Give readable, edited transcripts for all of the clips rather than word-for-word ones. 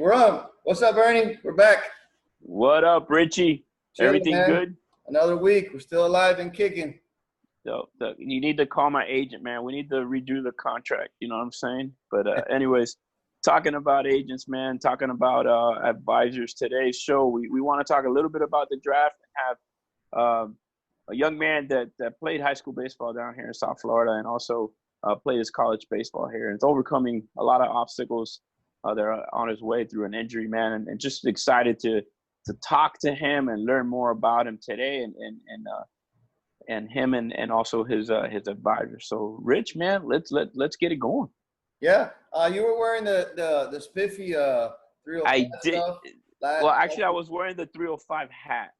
we're on. What's up, Ernie? We're back. What up, Richie? Chilling, Everything man. good? Another week. We're still alive and kicking. You need to call my agent, man. We need to redo the contract. You know what I'm saying? But anyways, talking about agents, man, talking about advisors, today's show, we want to talk a little bit about the draft and have a young man that played high school baseball down here in South Florida and also played his college baseball here. And it's overcoming a lot of obstacles that are on his way through an injury, man, and just excited to talk to him and learn more about him today and him and also his advisor. So, Rich, man, let's get it going. Yeah, you were wearing the spiffy 305 I did. stuff. Well, actually, I was wearing the 305 hat.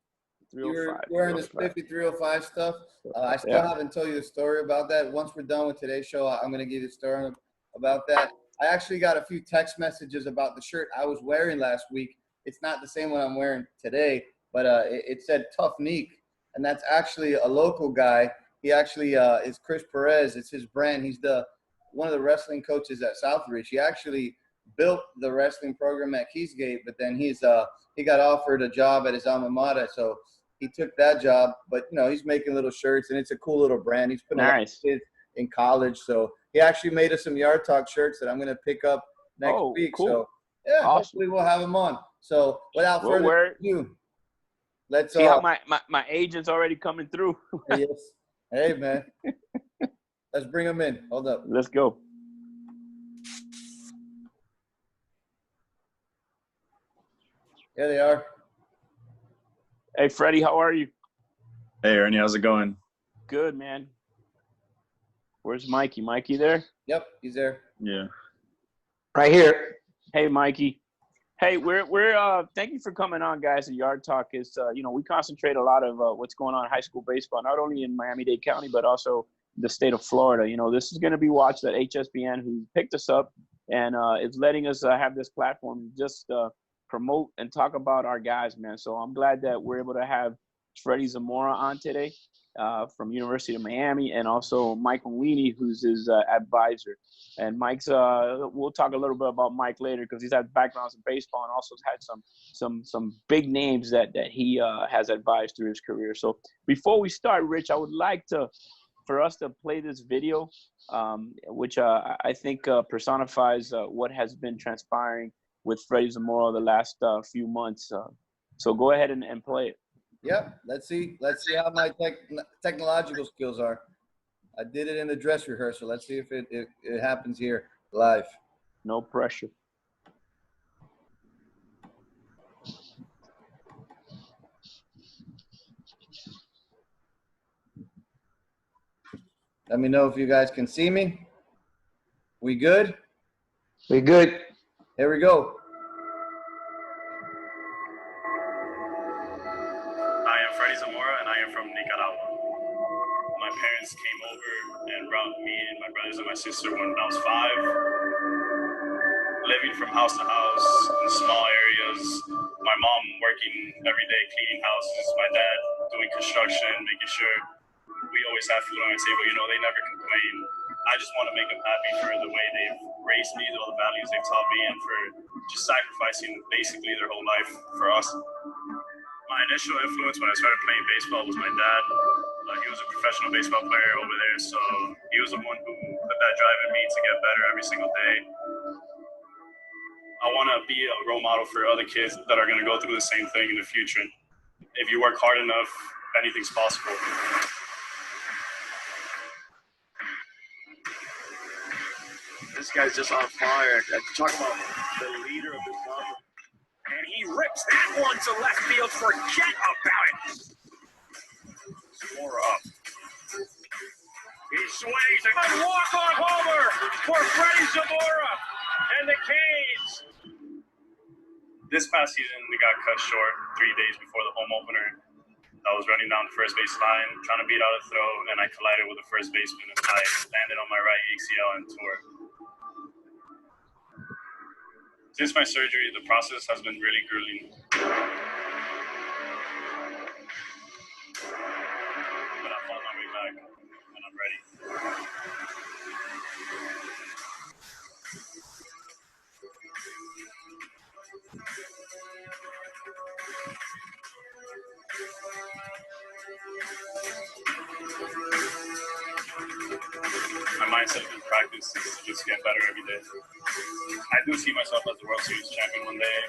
You were wearing the spiffy 305 stuff. I still haven't told you the story about that. Once we're done with today's show, I'm going to give you the story about that. I actually got a few text messages about the shirt I was wearing last week. It's not the same one I'm wearing today, but it said Tough Neek, and that's actually a local guy. He actually is Chris Perez. It's his brand. He's one of the wrestling coaches at Southridge. He actually built the wrestling program at Keysgate, but then he got offered a job at his alma mater, so he took that job. But he's making little shirts, and it's a cool little brand. He's putting a lot of kids in college, so he actually made us some Yard Talk shirts that I'm going to pick up next week. Cool. So yeah, awesome. Hopefully we'll have him on. So without further ado, let's see how my agent's already coming through. Yes. Hey, man. Let's bring him in. Hold up. Let's go. Here they are. Hey, Freddie, how are you? Hey, Ernie, how's it going? Good, man. Where's Mikey? Mikey there? Yep, he's there. Yeah. Right here. Hey, Mikey. Hey, we're thank you for coming on, guys. And Yard Talk is we concentrate a lot of what's going on in high school baseball, not only in Miami-Dade County but also the state of Florida. This is going to be watched at HSBN, who picked us up and is letting us have this platform just promote and talk about our guys, man. So I'm glad that we're able to have Freddy Zamora on today from University of Miami, and also Michael Maulini, who's his advisor. And Mike's we'll talk a little bit about Mike later because he's had backgrounds in baseball and also has had some big names that he has advised through his career. So before we start, Rich, I would like for us to play this video, which I think personifies what has been transpiring with Freddy Zamora the last few months. So go ahead and play it. Yep. Let's see how my technological skills are. I did it in the dress rehearsal. Let's see if it happens here live. No pressure. Let me know if you guys can see me. We good? We good. Here we go. I am Freddy Zamora, and I am from Nicaragua. My parents came over and brought me and my brothers and my sister when I was 5. Living from house to house in small areas. My mom working every day, cleaning houses. My dad doing construction, making sure we always have food on our table. They never complain. I just want to make them happy for the way they've raised me, all the values they've taught me, and for just sacrificing basically their whole life for us. My initial influence when I started playing baseball was my dad. He was a professional baseball player over there, so he was the one who put that drive in me to get better every single day. I want to be a role model for other kids that are going to go through the same thing in the future. If you work hard enough, anything's possible. This guy's just on fire. Talk about the leader of this club. And he rips that one to left field. Forget about it. Zamora up. He swings and walk-off homer for Freddy Zamora and the Canes. This past season, we got cut short 3 days before the home opener. I was running down the first base line, trying to beat out a throw, and I collided with the first baseman, and I landed on my right ACL and tore it. Since my surgery, the process has been really grueling. But I fought my way back, and I'm ready. my mindset in practice is to just get better every day. I do see myself as the World Series champion one day.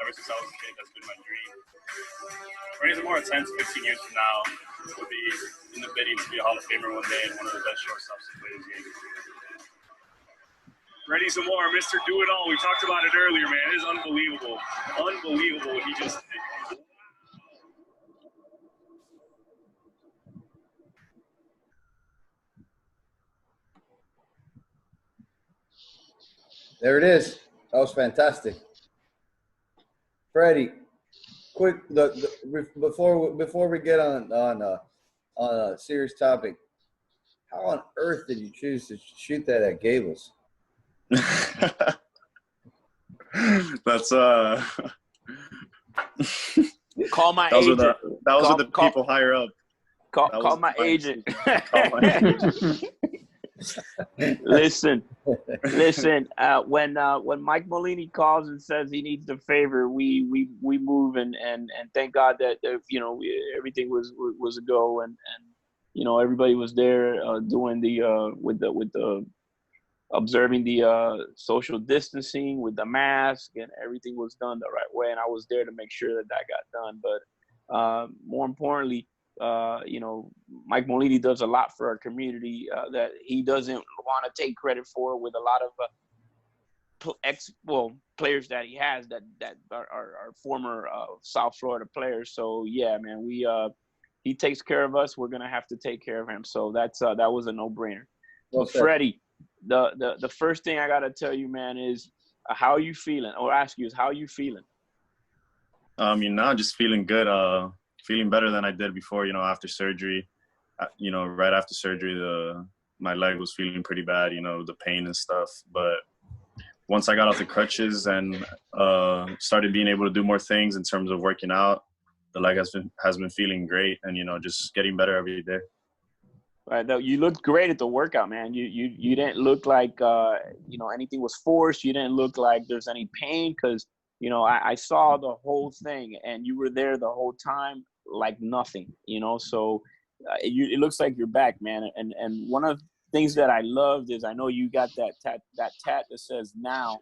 Ever since I was a kid, that's been my dream. Freddy Zamora 10 to 15 years from now will be in the bidding to be a Hall of Famer one day and one of the best shortstops to play this game. Freddy Zamora, Mr. Do-It-All. We talked about it earlier, man. It is unbelievable. Unbelievable what he just did. There it is. That was fantastic. Freddie, quick, before we get on a serious topic, how on earth did you choose to shoot that at Gables? That's Call my agent. That was with the people higher up. Call my agent. Listen. When Mike Maulini calls and says he needs the favor, we move and thank God that everything was a go and everybody was there doing the with the observing the social distancing with the mask, and everything was done the right way, and I was there to make sure that got done. But more importantly, Mike Maulini does a lot for our community that he doesn't want to take credit for, with a lot of players that he has that are former South Florida players. So yeah, man, he takes care of us. We're gonna have to take care of him. So that was a no-brainer. Well, but Freddie, the first thing I gotta tell you, man, is how are you feeling? Or ask you is how are you feeling? Now just feeling good. Feeling better than I did before, after surgery. Right after surgery, my leg was feeling pretty bad, the pain and stuff. But once I got off the crutches and started being able to do more things in terms of working out, the leg has been feeling great, and just getting better every day. Right. You looked great at the workout, man. You didn't look like anything was forced. You didn't look like there's any pain, because I saw the whole thing, and you were there the whole time like nothing, so it looks like you're back, man. And one of the things that I loved is I know you got that tat that says now,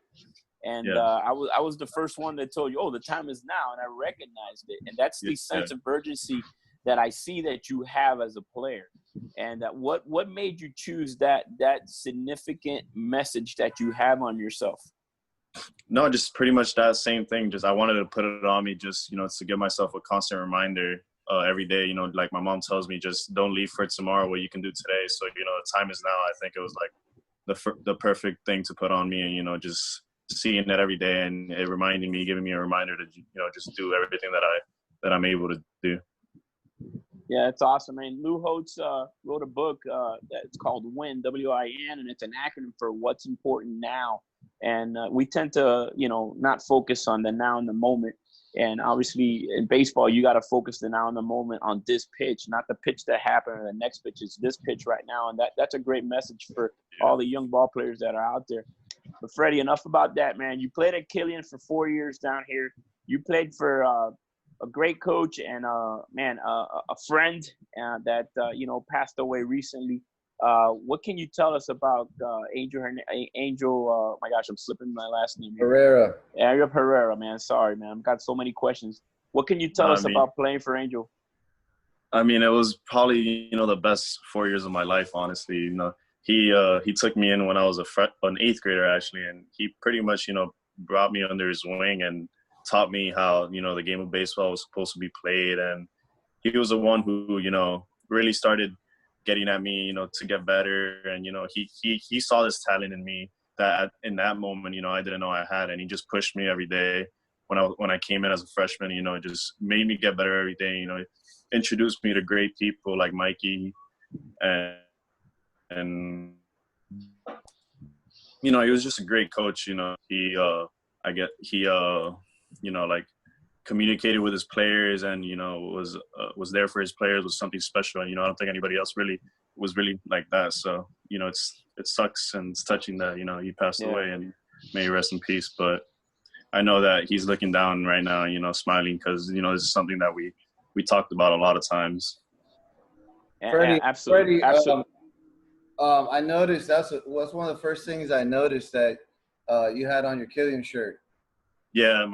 and yeah. I was the first one that told you, oh, the time is now, and I recognized it. And that's the sense of urgency that I see that you have as a player. And what made you choose that significant message that you have on yourself? No, just pretty much that same thing. Just I wanted to put it on me, just to give myself a constant reminder every day. Like my mom tells me, just don't leave for tomorrow what you can do today. So the time is now. I think it was like the perfect thing to put on me, and just seeing that every day, and it reminding me, giving me a reminder to just do everything that I'm able to do. Yeah, it's awesome. And Lou Holtz wrote a book that's called WIN, W-I-N, and it's an acronym for What's Important Now. And we tend to, not focus on the now and the moment. And obviously in baseball, you got to focus the now and the moment on this pitch, not the pitch that happened or the next pitch. It's this pitch right now. And that's a great message for all the young ball players that are out there. But Freddie, enough about that, man. You played at Killian for 4 years down here. You played for a great coach and a friend that passed away recently. What can you tell us about Angel? My gosh, I'm slipping my last name here. Herrera. Angel Herrera, man. Sorry, man. I've got so many questions. What can you tell us about playing for Angel? I mean, it was probably the best 4 years of my life, honestly. He took me in when I was an eighth grader actually, and he pretty much brought me under his wing and taught me how the game of baseball was supposed to be played. And he was the one who really started getting at me to get better. And he saw this talent in me that in that moment I didn't know I had, and he just pushed me every day when I came in as a freshman. It just made me get better every day. Introduced me to great people like Mikey, and he was just a great coach. He communicated with his players, and was there for his players, was something special. And I don't think anybody else really was like that. So it sucks and it's touching that he passed away, and may he rest in peace. But I know that he's looking down right now, smiling, because this is something that we talked about a lot of times. Freddie, absolutely. I noticed that's one of the first things I noticed that you had on your Killian shirt. Yeah,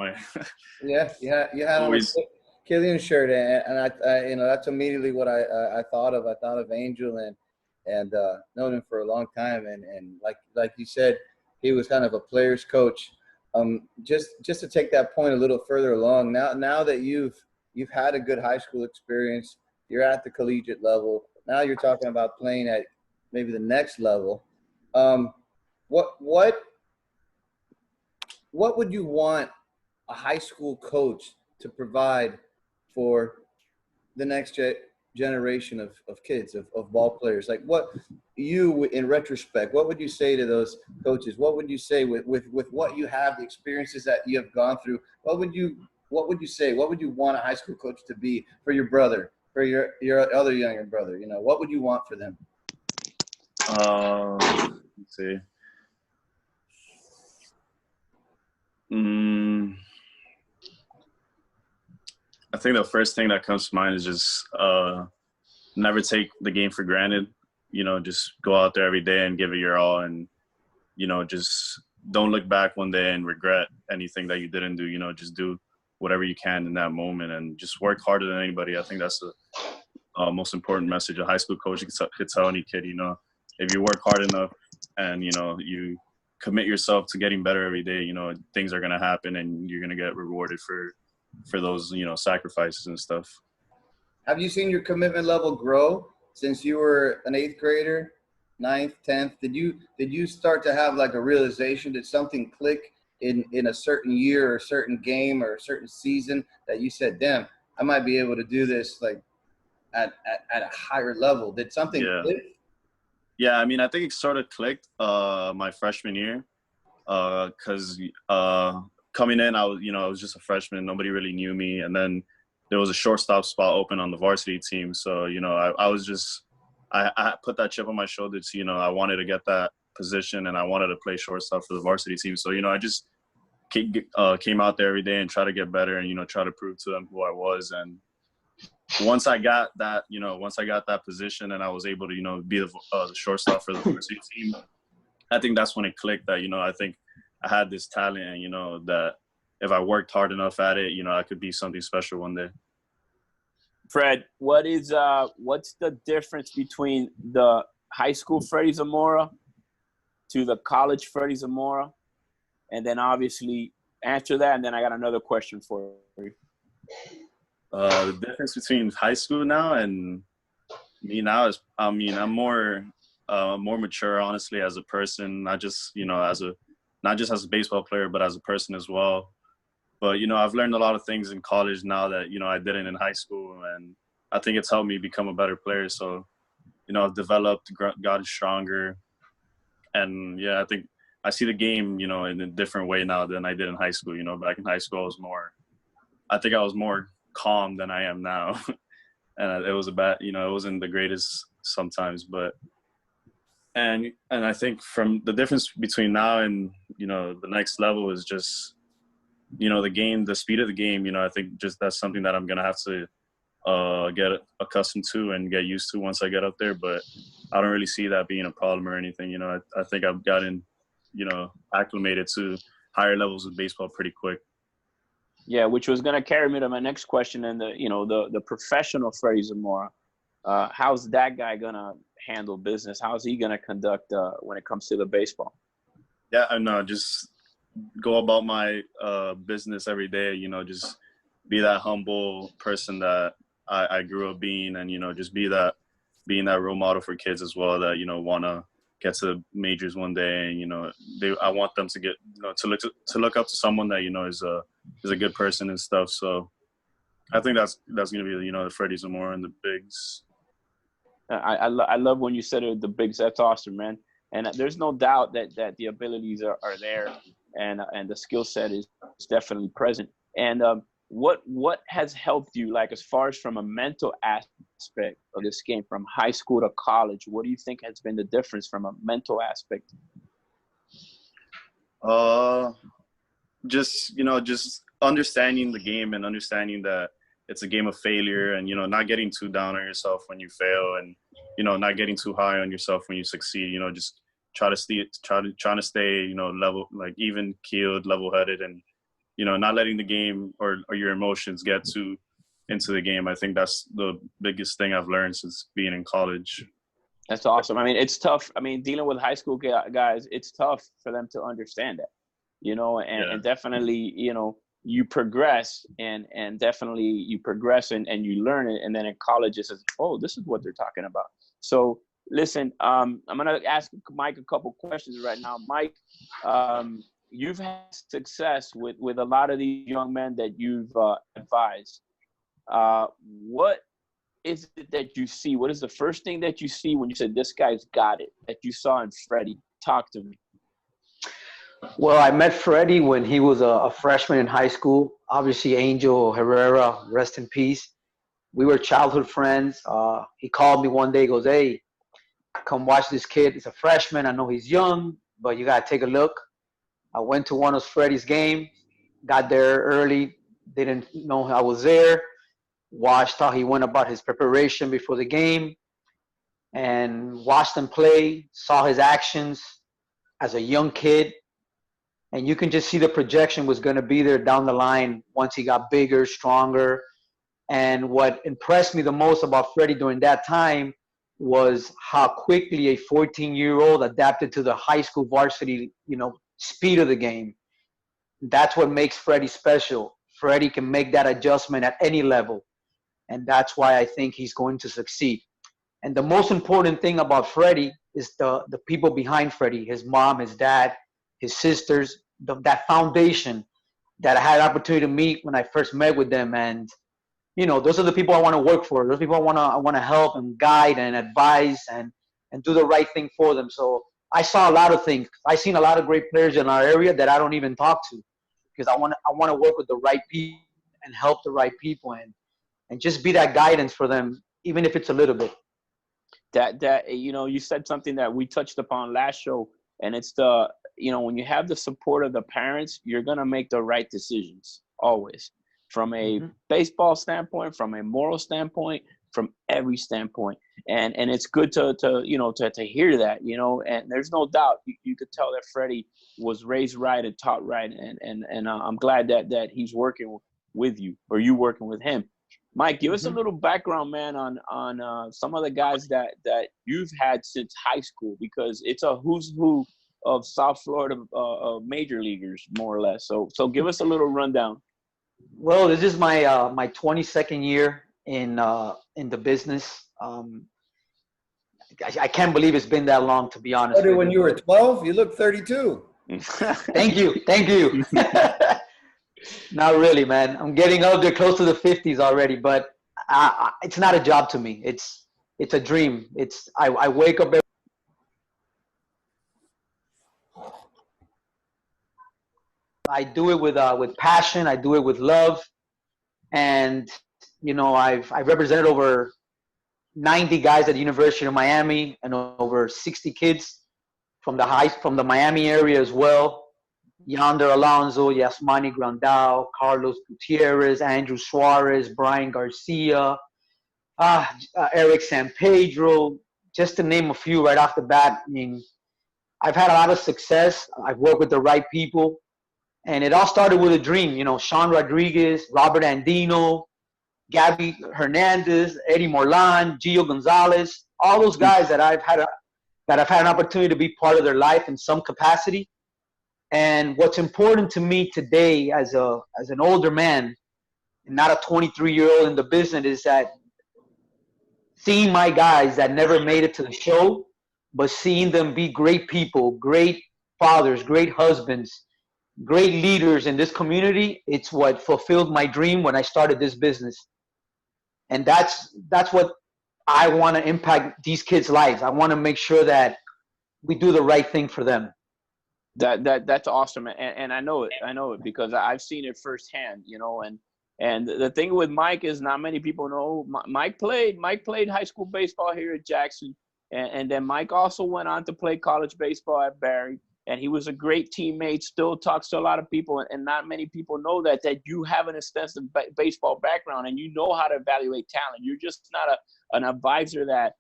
Yeah, you had on a always. Killian shirt, and I you know, that's immediately what I thought of. I thought of Angel and known him for a long time, and like you said, he was kind of a player's coach. Just to take that point a little further along, now that you've had a good high school experience, you're at the collegiate level. Now you're talking about playing at maybe the next level. What would you want a high school coach to provide for the next generation of kids, of ball players? Like, what you, in retrospect, what would you say to those coaches? What would you say with what you have, the experiences that you have gone through? What would you say? What would you want a high school coach to be for your brother, for your other younger brother? You know, what would you want for them? Let's see. I think the first thing that comes to mind is just never take the game for granted. You know, just go out there every day and give it your all, and you know, just don't look back one day and regret anything that you didn't do. You know, just do whatever you can in that moment, and just work harder than anybody. I think that's the most important message a high school coach could tell any kid. You know, if you work hard enough and you know you commit yourself to getting better every day, you know, things are gonna happen, and you're gonna get rewarded for those, you know, sacrifices and stuff. Have you seen your commitment level grow since you were an 8th grader, 9th, 10th? Did you start to have like a realization? Did something click in a certain year or a certain game or a certain season that you said, damn, I might be able to do this like at a higher level? Did something click? Yeah, I mean, I think it sort of clicked my freshman year because coming in, I was just a freshman. Nobody really knew me. And then there was a shortstop spot open on the varsity team. So, you know, I put that chip on my shoulder to, you know, I wanted to get that position and I wanted to play shortstop for the varsity team. So, you know, I just came out there every day and try to get better and, you know, try to prove to them who I was. And once I got that position and I was able to, you know, be the shortstop for the varsity team, I think that's when it clicked that, you know, I think I had this talent and, you know, that if I worked hard enough at it, you know, I could be something special one day. Fred, what's the difference between the high school Freddy Zamora to the college Freddy Zamora? And then obviously answer that, and then I got another question for you. The difference between high school now and me now is, I mean, I'm more mature, honestly, as a person, not just as a baseball player, but as a person as well. But, you know, I've learned a lot of things in college now that, you know, I didn't in high school. And I think it's helped me become a better player. So, you know, I've developed, gotten stronger. And, yeah, I think I see the game, you know, in a different way now than I did in high school. You know, back in high school, I was more calm than I am now. And it was it wasn't the greatest sometimes. But and I think from the difference between now and, you know, the next level is just, you know, the speed of the game. You know, I think just that's something that I'm going to have to get accustomed to and get used to once I get up there. But I don't really see that being a problem or anything. You know, I think I've gotten, you know, acclimated to higher levels of baseball pretty quick. Yeah, which was going to carry me to my next question. And the professional Freddy Zamora, how's that guy going to handle business? How's he going to conduct when it comes to the baseball? Yeah, I know, just go about my business every day, you know, just be that humble person that I grew up being, and, you know, just being that role model for kids as well that, you know, want to get to the majors one day. And, you know, I want them to get, you know, to look up to someone that, you know, is a good person and stuff. So I think that's going to be, you know, the Freddy Zamora and the bigs. I love when you said it, the bigs. That's awesome, man. And there's no doubt that the abilities are there, and the skill set is definitely present. And what has helped you, like, as far as from a mental aspect of this game, from high school to college? What do you think has been the difference from a mental aspect? Just understanding the game and understanding that it's a game of failure, and, you know, not getting too down on yourself when you fail, and, not getting too high on yourself when you succeed. Just trying to stay, level, like even keeled, level headed, and not letting the game or your emotions get too into the game. I think that's the biggest thing I've learned since being in college. That's awesome. I mean, it's tough. I mean, dealing with high school guys, it's tough for them to understand that, and definitely, you progress and definitely you progress and you learn it. And then in college, it says, oh, this is what they're talking about. So listen, I'm going to ask Mike a couple questions right now. Mike, you've had success with a lot of these young men that you've advised. What is it that you see? What is the first thing that you see when you said, this guy's got it, that you saw in Freddy? Talk to me. Well, I met Freddy when he was a freshman in high school. Obviously, Angel Herrera, rest in peace. We were childhood friends. He called me one day, goes, hey, come watch this kid. He's a freshman. I know he's young, but you got to take a look. I went to one of Freddy's games, got there early, didn't know I was there, watched how he went about his preparation before the game, and watched him play, saw his actions as a young kid. And you can just see the projection was going to be there down the line once he got bigger, stronger. And what impressed me the most about Freddy during that time was how quickly a 14-year-old adapted to the high school varsity, speed of the game. That's what makes Freddy special. Freddy can make that adjustment at any level. And that's why I think he's going to succeed. And the most important thing about Freddy is the people behind Freddy, his mom, his dad, his sisters, that foundation that I had an opportunity to meet when I first met with them. And, those are the people I want to work for. Those people I want to help and guide and advise and do the right thing for them. So I saw a lot of things. I've seen a lot of great players in our area that I don't even talk to, because I want to work with the right people and help the right people and just be that guidance for them, even if it's a little bit. That you said something that we touched upon last show, and it's when you have the support of the parents, you're going to make the right decisions always, from a baseball standpoint, from a moral standpoint, from every standpoint. And it's good to hear that, and there's no doubt you could tell that Freddy was raised right and taught right. And I'm glad that he's working with you, or you working with him. Mike, give us a little background, man, on some of the guys that you've had since high school, because it's a who's who of South Florida major leaguers, more or less. So give us a little rundown. Well, this is my 22nd year in the business. I can't believe it's been that long, to be honest. When you were 12, you look 32. Thank you. Not really, man. I'm getting up there close to the 50s already, but it's not a job to me. It's a dream. I wake up every I do it with passion. I do it with love, and I've represented over 90 guys at the University of Miami and over 60 kids from the Miami area as well. Yonder Alonso, Yasmani Grandal, Carlos Gutierrez, Andrew Suarez, Brian Garcia, Eric San Pedro, just to name a few right off the bat. I mean, I've had a lot of success. I've worked with the right people. And it all started with a dream. Sean Rodriguez, Robert Andino, Gabby Hernandez, Eddie Morlan, Gio Gonzalez, all those guys that I've had an opportunity to be part of their life in some capacity. And what's important to me today as an older man, and not a 23-year-old in the business, is that seeing my guys that never made it to the show, but seeing them be great people, great fathers, great husbands, great leaders in this community, it's what fulfilled my dream when I started this business. And that's what I want to impact these kids' lives. I want to make sure that we do the right thing for them. That's awesome, and I know it because I've seen it firsthand, and the thing with Mike is not many people know Mike played high school baseball here at Jackson, and then Mike also went on to play college baseball at Barry, and he was a great teammate, still talks to a lot of people, and not many people know that you have an extensive baseball background and you know how to evaluate talent. You're just not an advisor that,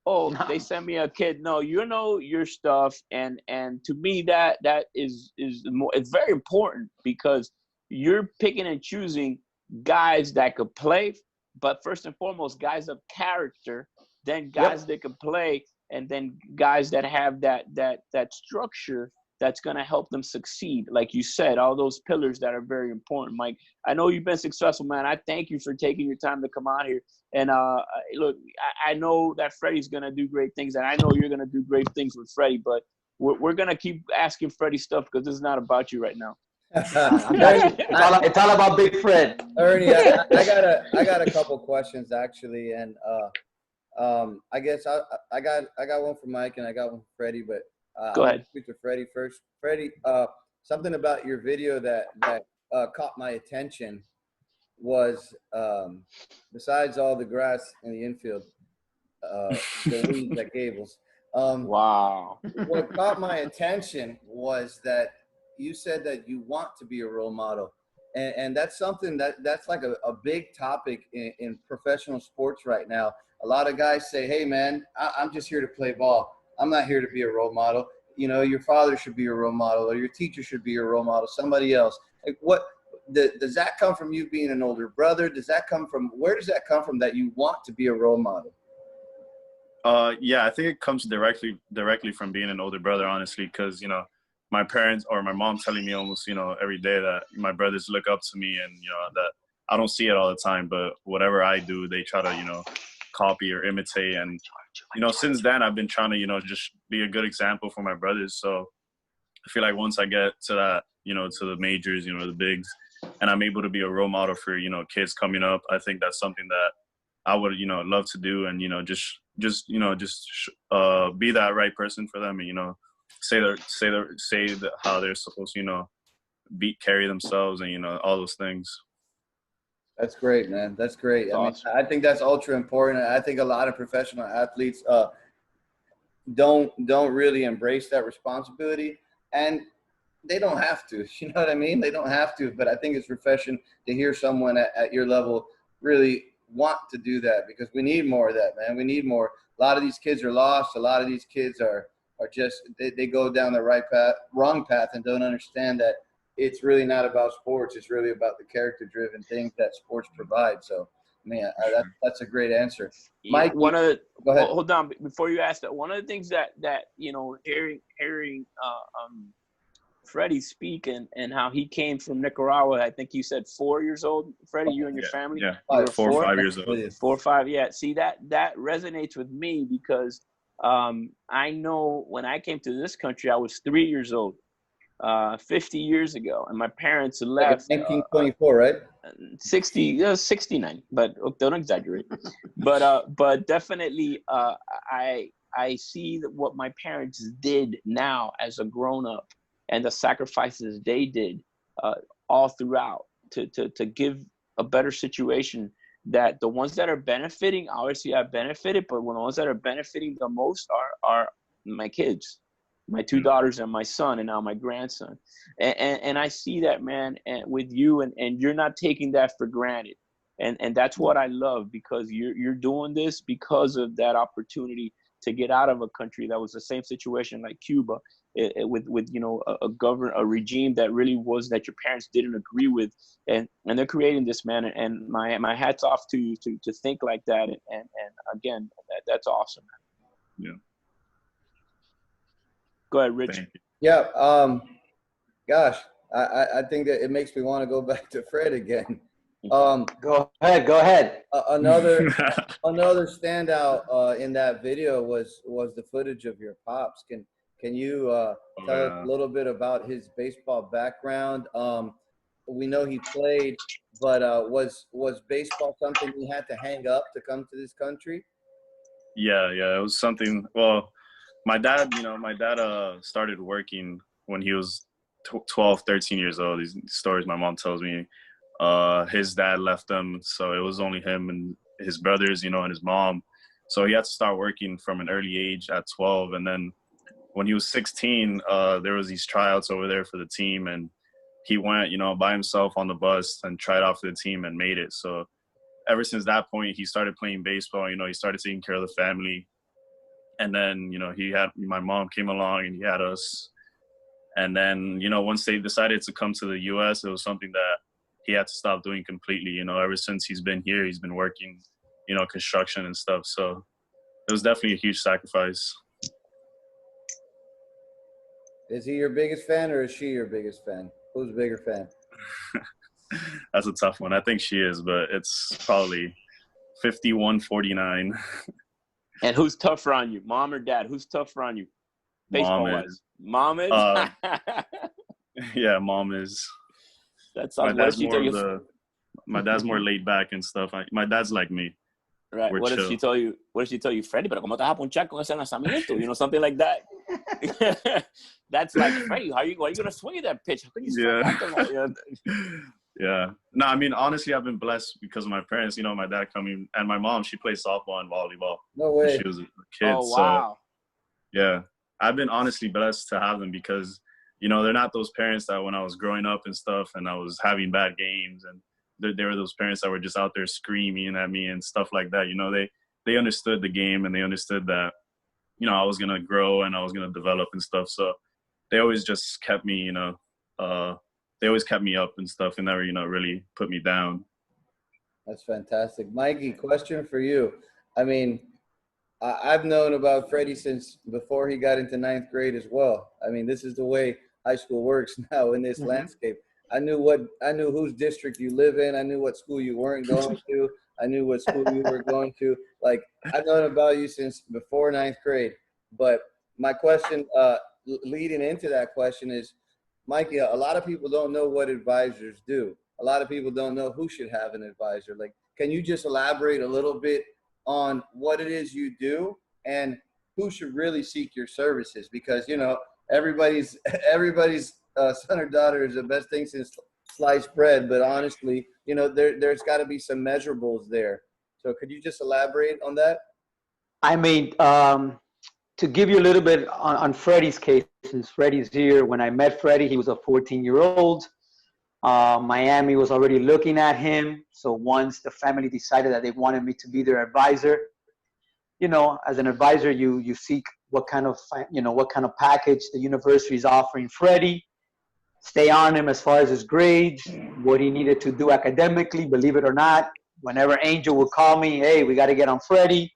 oh, they sent me a kid. No, you know your stuff, and to me that is more. It's very important because you're picking and choosing guys that could play, but first and foremost, guys of character. Then guys that can play, and then guys that have that structure that's going to help them succeed. Like you said, all those pillars that are very important, Mike. I know you've been successful, man. I thank you for taking your time to come out here. And look, I know that Freddie's going to do great things, and I know you're going to do great things with Freddie, but we're going to keep asking Freddie stuff because this is not about you right now. It's all about Big Fred. Ernie, I got a couple questions actually, and I guess I got one for Mike and I got one for Freddie, but go ahead. Speak to Freddie first. Freddie, something about your video that caught my attention was besides all the grass in the infield, the weeds at Gables. Wow. What caught my attention was that you said that you want to be a role model. And that's something that's like a big topic in professional sports right now. A lot of guys say, hey, man, I'm just here to play ball. I'm not here to be a role model. You know, your father should be a role model, or your teacher should be a role model, somebody else. Like, what does that come from, you being an older brother? Does that come from, where does that come from that you want to be a role model? Yeah, I think it comes directly from being an older brother, honestly, because, you know, my parents or my mom telling me almost, you know, every day that my brothers look up to me, and, you know, that I don't see it all the time, but whatever I do, they try to, you know, copy or imitate. And, you know, since then I've been trying to, you know, just be a good example for my brothers. So I feel like once I get to that, you know, to the majors, you know, the bigs, and I'm able to be a role model for, you know, kids coming up, I think that's something that I would, you know, love to do. And, you know, just be that right person for them, and, you know, say how they're supposed to, you know, carry themselves, and, you know, all those things. That's great, man. That's great. That's awesome. I think that's ultra important. I think a lot of professional athletes don't really embrace that responsibility, and they don't have to. You know what I mean? They don't have to. But I think it's refreshing to hear someone at your level really want to do that, because we need more of that, man. We need more. A lot of these kids are lost. A lot of these kids are just they go down the wrong path, and don't understand that it's really not about sports. It's really about the character-driven things that sports provide. So, man, that's a great answer. Mike, go ahead. Hold on, before you ask that, one of the things that you know, hearing Freddie speak and how he came from Nicaragua. I think you said 4 years old, Freddie. You and your family. Yeah, 4 or 5 years old. 4 or 5. Yeah. See, that resonates with me because I know when I came to this country, I was 3 years old. 50 years ago, and my parents left. 1924, right? 69, but don't exaggerate. But definitely, I see that what my parents did now as a grown up, and the sacrifices they did all throughout to give a better situation. That the ones that are benefiting, obviously, have benefited, but the ones that are benefiting the most are my kids. My 2 daughters and my son, and now my grandson. And I see that, man, and with you, and you're not taking that for granted. And that's what I love, because you're doing this because of that opportunity to get out of a country that was the same situation like Cuba, with you know, a regime that really was, that your parents didn't agree with, and they're creating this, man. And my hat's off to you to think like that. And again, that's awesome, man. Yeah. Go ahead, Rich. Yeah. Gosh, I think that it makes me want to go back to Fred again. Go ahead. Another standout in that video was the footage of your pops. Can you tell us a little bit about his baseball background? We know he played, but was baseball something he had to hang up to come to this country? Yeah, it was something. Well, my dad started working when he was 12, 13 years old. These stories my mom tells me. His dad left him, so it was only him and his brothers, you know, and his mom. So he had to start working from an early age at 12. And then when he was 16, there was these tryouts over there for the team, and he went, you know, by himself on the bus and tried out for the team and made it. So ever since that point, he started playing baseball. You know, he started taking care of the family. And then, my mom came along and he had us. And then, once they decided to come to the U.S., it was something that he had to stop doing completely. Ever since he's been here, he's been working, construction and stuff. So it was definitely a huge sacrifice. Is he your biggest fan or is she your biggest fan? Who's a bigger fan? That's a tough one. I think she is, but it's probably 51-49. And who's tougher on you, mom or dad? Who's tougher on you, baseball-wise? Mom is? Yeah, mom is. That's my dad's more laid back and stuff. My dad's like me. Right. What did she tell you? What did she tell you, Freddie? Pero como te vas a ponchar con ese lanzamiento? Something like that. That's like, Freddie, why are you going to swing at that pitch? How can you swing at Yeah. No, I mean, honestly, I've been blessed because of my parents. My dad coming, and my mom, she plays softball and volleyball. No way. When she was a kid. Oh, wow. So, yeah. I've been honestly blessed to have them because, they're not those parents that when I was growing up and stuff and I was having bad games and they were those parents that were just out there screaming at me and stuff like that. They understood the game and they understood that, I was going to grow and I was going to develop and stuff. So they always just kept me, they always kept me up and stuff and never, really put me down. That's fantastic. Mikey, question for you. I mean, I've known about Freddie since before he got into 9th grade as well. I mean, this is the way high school works now in this landscape. I knew whose district you live in. I knew what school you weren't going to. I knew what school you were going to. Like, I've known about you since before 9th grade. But my question, leading into that question is, Mikey, a lot of people don't know what advisors do. A lot of people don't know who should have an advisor. Like, can you just elaborate a little bit on what it is you do and who should really seek your services? Because, everybody's son or daughter is the best thing since sliced bread. But honestly, there's got to be some measurables there. So could you just elaborate on that? I mean, to give you a little bit on Freddie's case, since Freddie's here, when I met Freddie, he was a 14-year-old. Miami was already looking at him. So once the family decided that they wanted me to be their advisor, as an advisor, you seek what kind of package the university is offering Freddie, stay on him as far as his grades, what he needed to do academically. Believe it or not, whenever Angel would call me, hey, we got to get on Freddie,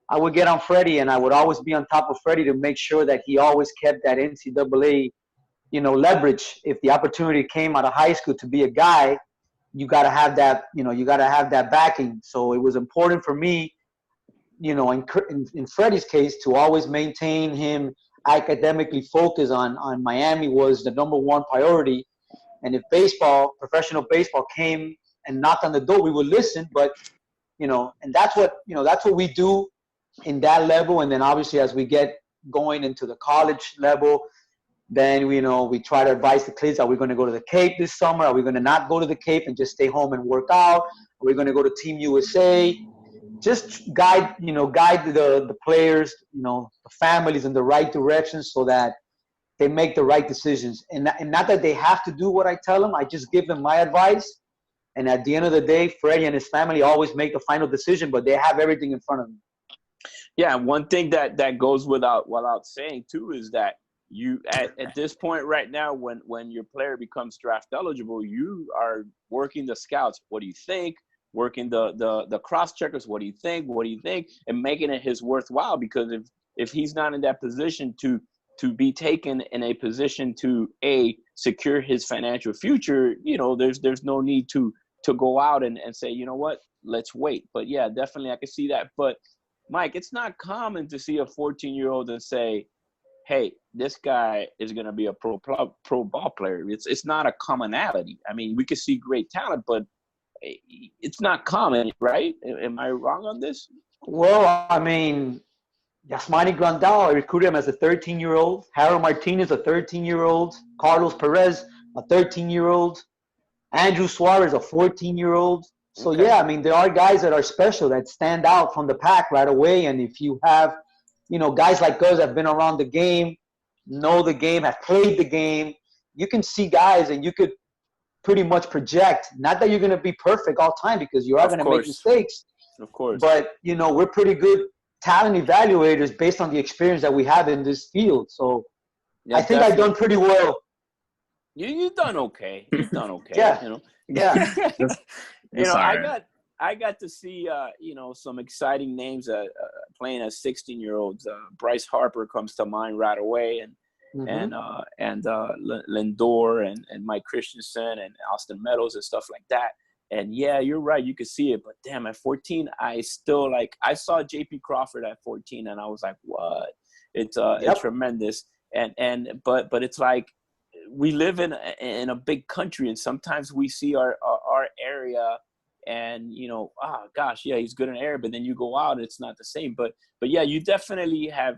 I would get on Freddie, and I would always be on top of Freddie to make sure that he always kept that NCAA, leverage. If the opportunity came out of high school to be a guy, you got to have that, you got to have that backing. So it was important for me, in Freddie's case, to always maintain him academically focused on Miami was the number one priority. And if professional baseball came and knocked on the door, we would listen. But, and that's what we do in that level. And then obviously as we get going into the college level, then, we try to advise the kids, are we going to go to the Cape this summer? Are we going to not go to the Cape and just stay home and work out? Are we going to go to Team USA? Just guide the players, the families in the right direction so that they make the right decisions. And not that they have to do what I tell them. I just give them my advice. And at the end of the day, Freddie and his family always make the final decision, but they have everything in front of them. Yeah, one thing that goes without saying, too, is that you at this point right now, when your player becomes draft eligible, you are working the scouts. What do you think? Working the cross checkers. What do you think? And making it his worthwhile, because if he's not in that position to be taken in a position to secure his financial future, there's no need to go out and say, you know what, let's wait. But yeah, definitely I can see that. But Mike, it's not common to see a 14-year-old and say, hey, this guy is going to be a pro ball player. It's not a commonality. I mean, we could see great talent, but it's not common, right? Am I wrong on this? Well, I mean, Yasmani Grandal, I recruited him as a 13-year-old. Harold Martinez, a 13-year-old. Carlos Perez, a 13-year-old. Andrew Suarez, a 14-year-old. So, okay. Yeah, I mean, there are guys that are special that stand out from the pack right away. And if you have, guys like us that have been around the game, know the game, have played the game, you can see guys and you could pretty much project. Not that you're going to be perfect all time, because you are going to make mistakes. Of course. But, we're pretty good talent evaluators based on the experience that we have in this field. So Yeah, I think I've done pretty well. You've done okay. You've done okay. Yeah. You know. Yeah. You know, right. I got to see you know, some exciting names playing as 16-year-olds. Bryce Harper comes to mind right away, and Lindor and Mike Christensen and Austin Meadows and stuff like that. And yeah, you're right. You could see it, but damn, at 14, I still I saw J.P. Crawford at 14, and I was like, what? It's tremendous. But it's like we live in a big country, and sometimes we see our area, and you know, gosh, yeah, he's good in air, but then you go out, it's not the same. But yeah, you definitely have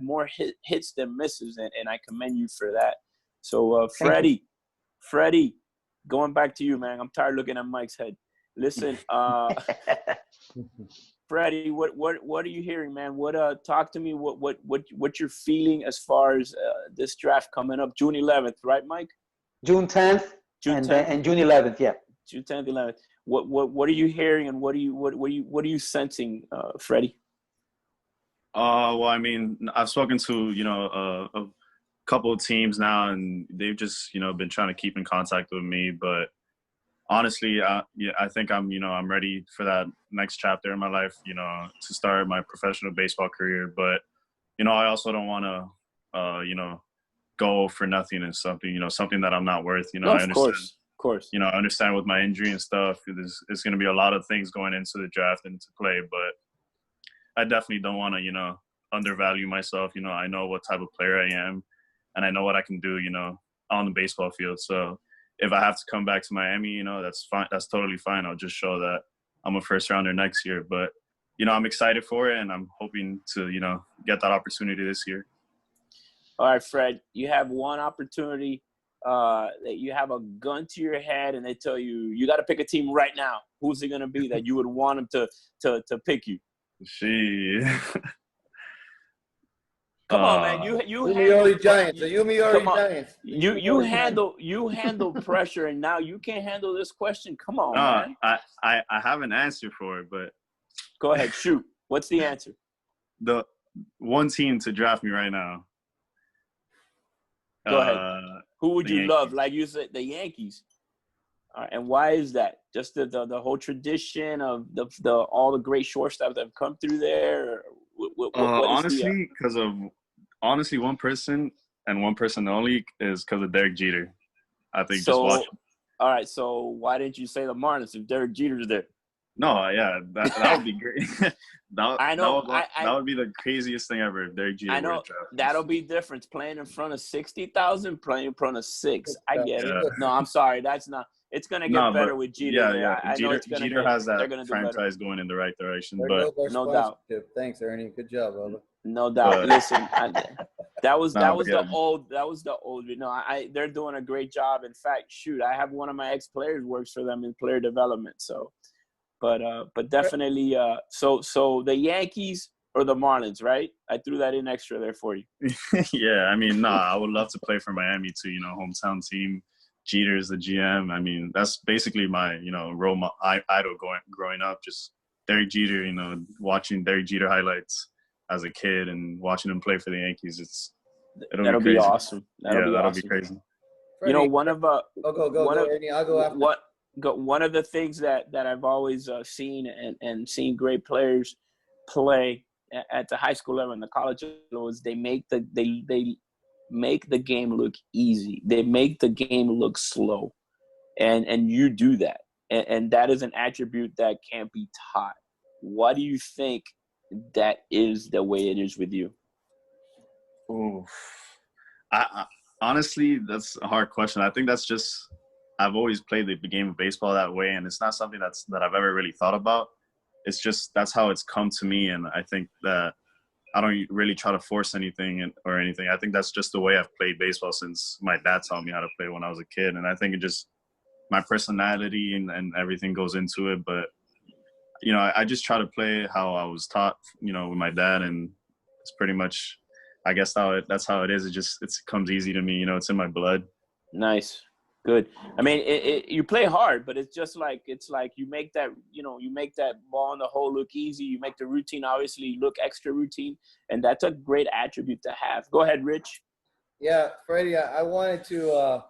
more hits than misses, and I commend you for that. So Freddie, going back to you, man. I'm tired looking at Mike's head. Listen, Freddie, what are you hearing, man? Talk to me. What you're feeling as far as this draft coming up, June 11th, right, Mike? June 10th and June 11th, yeah. June 10th, 11th. What are you hearing, and what are you sensing, Freddie? Well, I mean, I've spoken to a couple of teams now, and they've just been trying to keep in contact with me, but honestly, I think I'm ready for that next chapter in my life, to start my professional baseball career. But, I also don't want to, go for nothing and something that I'm not worth. No, I understand. Of course. I understand with my injury and stuff, there's going to be a lot of things going into the draft and into play, but I definitely don't want to, undervalue myself. I know what type of player I am, and I know what I can do, on the baseball field. So if I have to come back to Miami, that's fine. That's totally fine. I'll just show that I'm a first rounder next year. But, I'm excited for it, and I'm hoping to, get that opportunity this year. All right, Fred, you have one opportunity that you have a gun to your head, and they tell you got to pick a team right now. Who's it going to be that you would want them to pick you? Come on, man. You handle Giants. The Yomiuri Giants. You handle pressure, and now you can't handle this question. Come on, man. I have an answer for it, but go ahead, shoot. What's the answer? The one team to draft me right now. Go ahead. Who would you love? Like you said, the Yankees. And why is that? Just the whole tradition of all the great shortstops that have come through there. Honestly, because of one person and one person only is because of Derek Jeter. I think just watch. All right, so why didn't you say the Marlins if Derek Jeter's there? No, yeah, that would be great. That would be the craziest thing ever if Derek Jeter. I know that'll be different. Playing in front of 60,000, playing in front of 6. I get it. No, I'm sorry, that's not. It's gonna get better with Jeter. Yeah. Jeter has that franchise going in the right direction, but no doubt. Thanks, Ernie. Good job, Bubba. No doubt. Listen, that was the old. They're doing a great job. In fact, shoot, I have one of my ex-players works for them in player development. So, but definitely. So the Yankees or the Marlins, right? I threw that in extra there for you. Yeah, I mean, I would love to play for Miami too. Hometown team. Jeter's the GM. I mean, that's basically my, role idol growing up. Just Derek Jeter, watching Derek Jeter highlights as a kid and watching him play for the Yankees. That'll be awesome. That'll be crazy. Freddie, one of go, Ernie. I'll go after. One of the things that I've always seen and seen great players play at the high school level and the college level is they make the game look easy. They make the game look slow, and you do that, and that is an attribute that can't be taught. Why do you think that is the way it is with you? Oh, I honestly, that's a hard question. I think that's just I've always played the game of baseball that way, and it's not something that I've ever really thought about. It's just that's how it's come to me, and I think that I don't really try to force anything or anything. I think that's just the way I've played baseball since my dad taught me how to play when I was a kid. And I think it just my personality and everything goes into it. But, I just try to play how I was taught, with my dad. And it's pretty much, I guess, that's how it is. It comes easy to me. It's in my blood. Nice. Good. I mean, you play hard, but it's like you make that ball in the hole look easy. You make the routine obviously look extra routine, and that's a great attribute to have. Go ahead, Rich. Yeah, Freddie, I wanted to.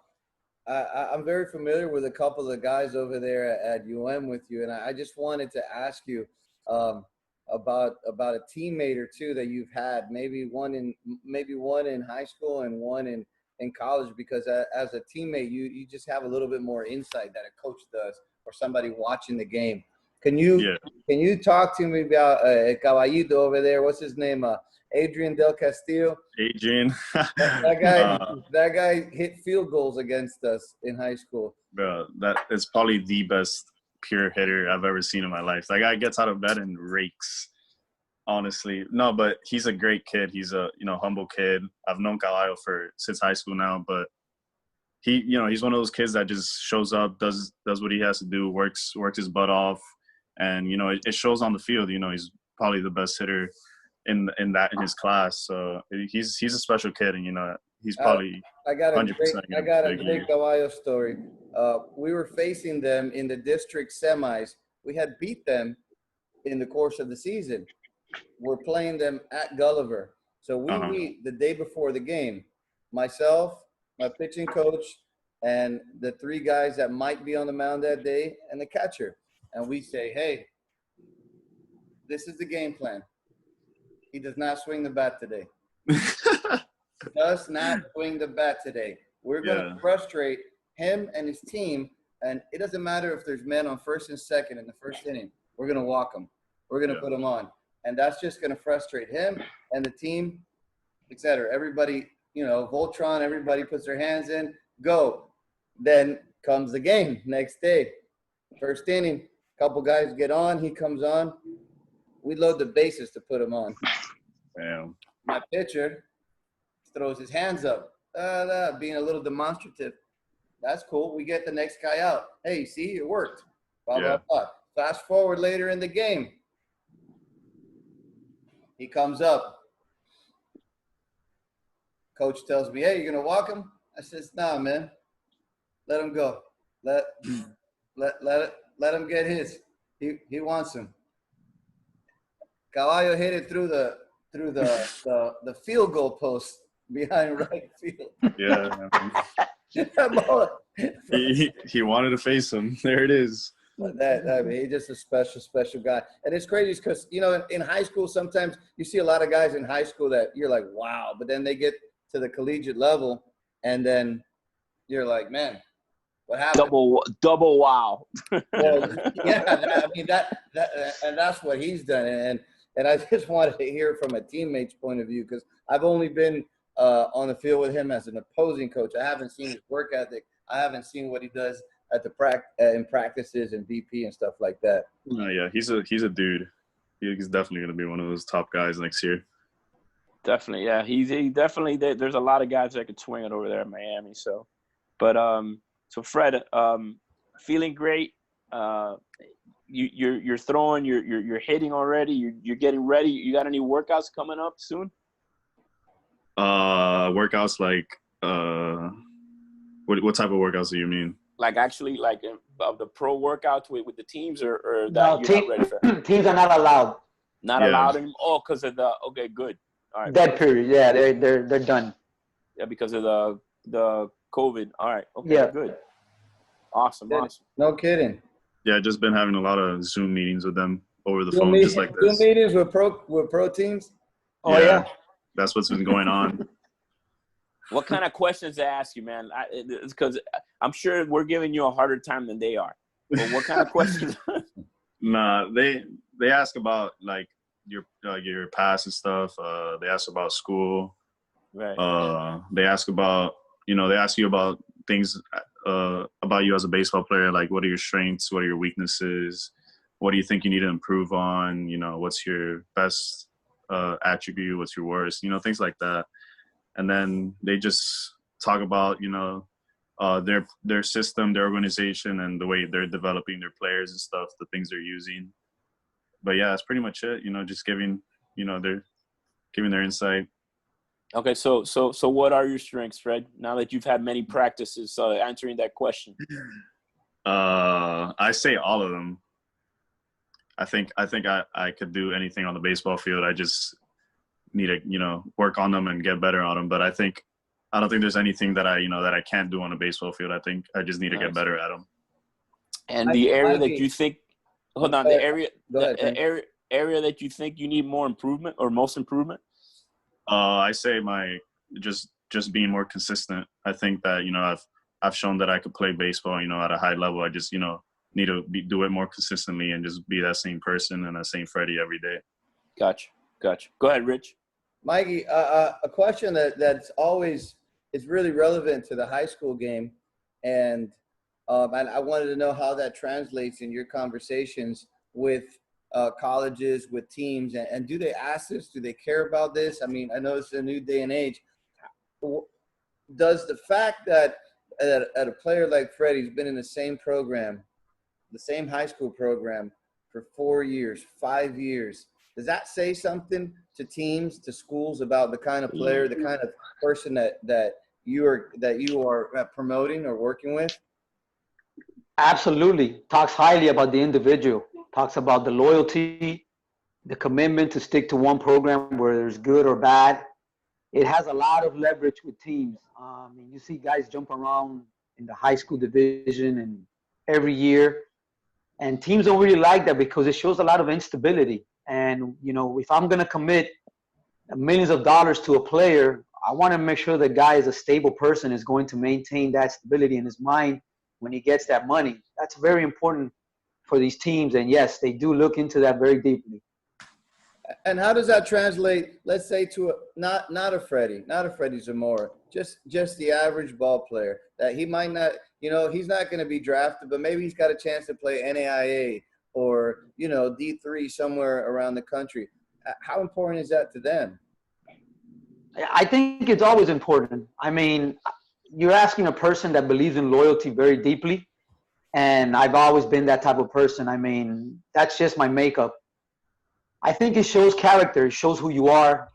I'm very familiar with a couple of the guys over there at UM with you, and I just wanted to ask you about a teammate or two that you've had, maybe one in high school and one in college, because as a teammate, you just have a little bit more insight that a coach does or somebody watching the game. Can you talk to me about Caballito over there? What's his name? Adrian Del Castillo. Adrian. that guy hit field goals against us in high school. Bro, that is probably the best pure hitter I've ever seen in my life. That guy gets out of bed and rakes. Honestly, no, but he's a great kid. He's a humble kid. I've known Caballo since high school now, but he's one of those kids that just shows up, does what he has to do, works his butt off, and it shows on the field. He's probably the best hitter in his class. So he's a special kid, and he's probably. I got a great Caballo story. We were facing them in the district semis. We had beat them in the course of the season. We're playing them at Gulliver. So we meet the day before the game. Myself, my pitching coach, and the three guys that might be on the mound that day, and the catcher. And we say, hey, this is the game plan. He does not swing the bat today. Does not swing the bat today. We're going to frustrate him and his team, and it doesn't matter if there's men on first and second in the first inning. We're going to walk them. We're going to put them on. And that's just going to frustrate him and the team, et cetera. Everybody, Voltron, everybody puts their hands in, go. Then comes the game next day. First inning, couple guys get on, he comes on. We load the bases to put him on. Damn. My pitcher throws his hands up, being a little demonstrative. That's cool. We get the next guy out. Hey, see, it worked. Blah, blah, blah. Fast forward later in the game. He comes up. Coach tells me, hey, you're going to walk him? I says, nah, man. Let him go. Let him get his. He wants him. Caballo hit it through the field goal post behind right field. Yeah. he wanted to face him. There it is. He's just a special guy. And it's crazy because, in high school, sometimes you see a lot of guys in high school that you're like, wow. But then they get to the collegiate level, and then you're like, man, what happened? Double wow. Well, yeah, and that's what he's done. And I just wanted to hear from a teammate's point of view, because I've only been on the field with him as an opposing coach. I haven't seen his work ethic. I haven't seen what he does at in practices and BP and stuff like that. Yeah, he's a dude. He's definitely going to be one of those top guys next year. Definitely, yeah. He definitely. There's a lot of guys that could swing it over there in Miami. So, but so Fred, feeling great. You're throwing. You're hitting already. You're getting ready. You got any workouts coming up soon? Workouts like what type of workouts do you mean? Like actually, like of the pro workouts with the teams, or that you're not ready for? Teams are not allowed. Not allowed anymore. Oh, because of the good. All right. Dead period. Yeah, they're done. Yeah, because of the COVID. All right. Okay. Yeah. Good. Awesome. No kidding. Yeah, just been having a lot of Zoom meetings with them over the phone, just like this. Zoom meetings with pro teams. Oh yeah. That's what's been going on. What kind of questions they ask you, man? It's because I'm sure we're giving you a harder time than they are. But what kind of questions? Nah, they ask about like your past and stuff. They ask about school. Right. They ask about they ask you about things about you as a baseball player, like what are your strengths, what are your weaknesses, what do you think you need to improve on? What's your best attribute, what's your worst? Things like that. And then they just talk about, their system, their organization, and the way they're developing their players and stuff, the things they're using. But yeah, that's pretty much it. Just giving, they're giving their insight. Okay, so what are your strengths, Fred? Now that you've had many practices answering that question. I say all of them. I think I could do anything on the baseball field. I just need to, work on them and get better on them. But I don't think there's anything that I can't do on a baseball field. I think I just need to get better at them. And the area that you think, hold on, the area that you think you need more improvement or most improvement? I say just being more consistent. I think that, I've shown that I could play baseball, at a high level. I just, need to do it more consistently and just be that same person and that same Freddy every day. Gotcha. Go ahead, Rich. Mikey, a question that's always is really relevant to the high school game, and I wanted to know how that translates in your conversations with colleges, with teams, and do they ask this? Do they care about this? I mean, I know it's a new day and age. Does the fact that a player like Freddie's been in the same program, the same high school program for 4 years, 5 years, does that say something to teams, to schools about the kind of player, the kind of person that you are promoting or working with? Absolutely. Talks highly about the individual. Talks about the loyalty, the commitment to stick to one program, whether it's good or bad. It has a lot of leverage with teams. You see guys jump around in the high school division and every year. And teams don't really like that because it shows a lot of instability. And, if I'm going to commit millions of dollars to a player, I want to make sure the guy is a stable person, is going to maintain that stability in his mind when he gets that money. That's very important for these teams. And yes, they do look into that very deeply. And how does that translate, let's say, to not a Freddy Zamora, just the average ball player that he might not, he's not going to be drafted, but maybe he's got a chance to play NAIA or, D3 somewhere around the country. How important is that to them? I think it's always important. I mean, you're asking a person that believes in loyalty very deeply, and I've always been that type of person. I mean, that's just my makeup. I think it shows character. It shows who you are.